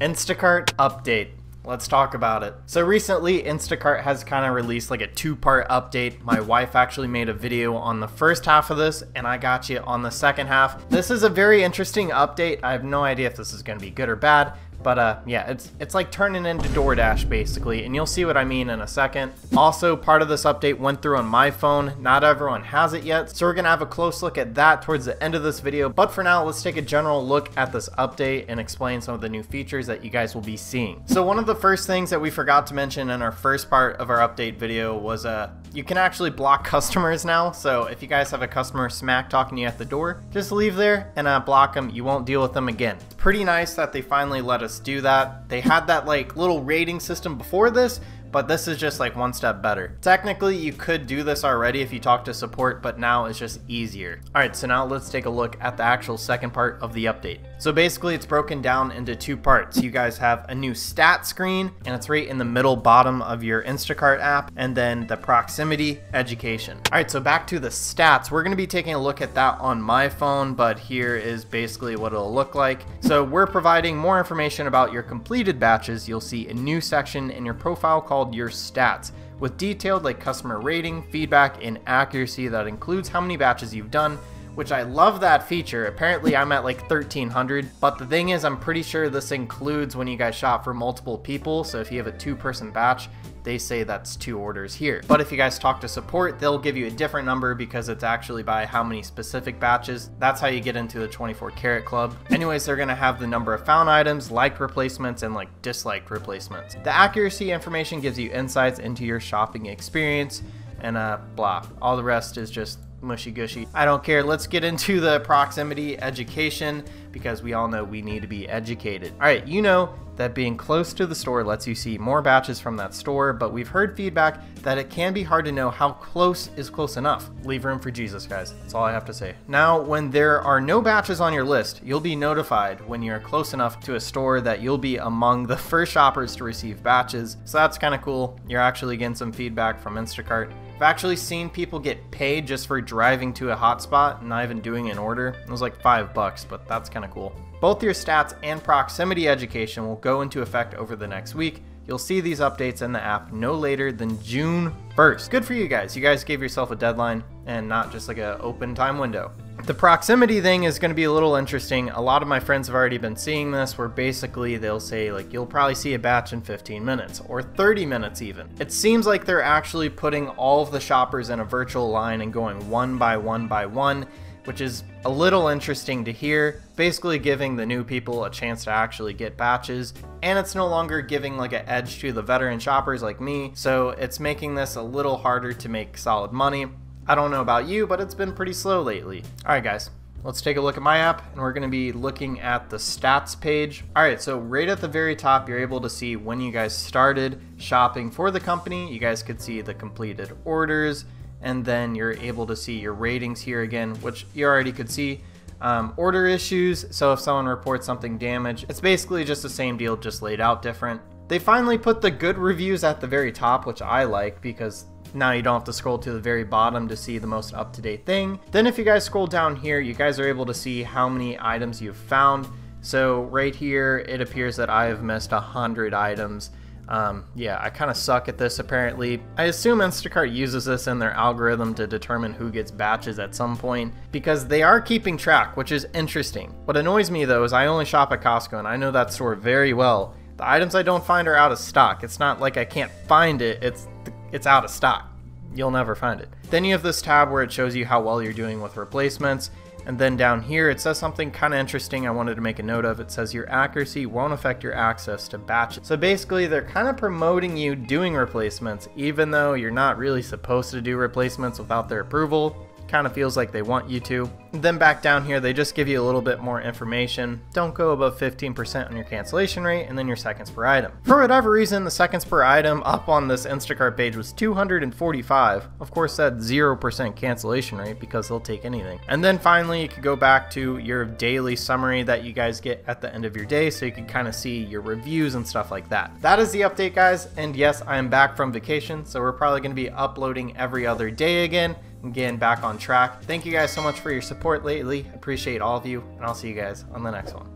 Instacart update. Let's talk about it. So recently, Instacart has kind of released like a two-part update. My wife actually made a video on the first half of this, and I got you on the second half. This is a very interesting update. I have no idea if this is going to be good or bad, but yeah, it's like turning into DoorDash basically, and you'll see what I mean in a second. Also, part of this update went through on my phone. Not everyone has it yet, so we're gonna have a close look at that towards the end of this video. But for now, let's take a general look at this update and explain some of the new features that you guys will be seeing. So one of the first things that we forgot to mention in our first part of our update video was you can actually block customers now. So if you guys have a customer smack talking to you at the door, just leave there and block them. You won't deal with them again. It's pretty nice that they finally let us do that. They had that like little rating system before this, but this is just like one step better. Technically, you could do this already if you talk to support, but now it's just easier. All right, so now let's take a look at the actual second part of the update. So basically, it's broken down into two parts. You guys have a new stat screen, and it's right in the middle bottom of your Instacart app, and then the proximity education. All right, so back to the stats. We're gonna be taking a look at that on my phone, but here is basically what it'll look like. So we're providing more information about your completed batches. You'll see a new section in your profile called your stats, with detailed like customer rating, feedback, and accuracy that includes how many batches you've done, which I love that feature. Apparently I'm at like 1,300, but the thing is I'm pretty sure this includes when you guys shop for multiple people. So if you have a 2-person batch, they say that's 2 orders here. But if you guys talk to support, they'll give you a different number because it's actually by how many specific batches. That's how you get into the 24 karat club. Anyways, they're gonna have the number of found items, liked replacements, and like disliked replacements. The accuracy information gives you insights into your shopping experience, and blah. All the rest is just mushy gushy. I don't care. Let's get into the proximity education because we all know we need to be educated. All right, you know that being close to the store lets you see more batches from that store, but we've heard feedback that it can be hard to know how close is close enough. Leave room for Jesus, guys. That's all I have to say. Now, when there are no batches on your list, you'll be notified when you're close enough to a store that you'll be among the first shoppers to receive batches. So that's kind of cool. You're actually getting some feedback from Instacart. I've actually seen people get paid just for driving to a hotspot and not even doing an order. It was like $5, but that's kind of cool. Both your stats and proximity education will go into effect over the next week. You'll see these updates in the app no later than June 1st. Good for you guys. You guys gave yourself a deadline and not just like an open time window. The proximity thing is going to be a little interesting. A lot of my friends have already been seeing this where basically they'll say like you'll probably see a batch in 15 minutes or 30 minutes even. It seems like they're actually putting all of the shoppers in a virtual line and going one by one, which is a little interesting to hear, basically giving the new people a chance to actually get batches, and it's no longer giving like an edge to the veteran shoppers like me, so it's making this a little harder to make solid money. I don't know about you, but it's been pretty slow lately. All right, guys, let's take a look at my app, and we're gonna be looking at the stats page. All right, so right at the very top, you're able to see when you guys started shopping for the company. You guys could see the completed orders, and then you're able to see your ratings here again, which you already could see. Order issues, so if someone reports something damaged, it's basically just the same deal, just laid out different. They finally put the good reviews at the very top, which I like because now you don't have to scroll to the very bottom to see the most up-to-date thing. Then if you guys scroll down here, you guys are able to see how many items you've found. So right here, it appears that I have missed 100 items. Yeah, I kind of suck at this apparently. I assume Instacart uses this in their algorithm to determine who gets batches at some point because they are keeping track, which is interesting. What annoys me though is I only shop at Costco and I know that store very well. The items I don't find are out of stock. It's not like I can't find it, it's out of stock. You'll never find it. Then you have this tab where it shows you how well you're doing with replacements. And then down here, it says something kind of interesting I wanted to make a note of. It says your accuracy won't affect your access to batches. So basically, they're kind of promoting you doing replacements, even though you're not really supposed to do replacements without their approval. Kind of feels like they want you to. And then back down here, they just give you a little bit more information. Don't go above 15% on your cancellation rate, and then your seconds per item. For whatever reason, the seconds per item up on this Instacart page was 245. Of course, that's 0% cancellation rate because they'll take anything. And then finally, you can go back to your daily summary that you guys get at the end of your day, so you can kind of see your reviews and stuff like that. That is the update, guys. And yes, I am back from vacation, so we're probably going to be uploading every other day again. Getting back on track. Thank you guys so much for your support lately. Appreciate all of you, and I'll see you guys on the next one.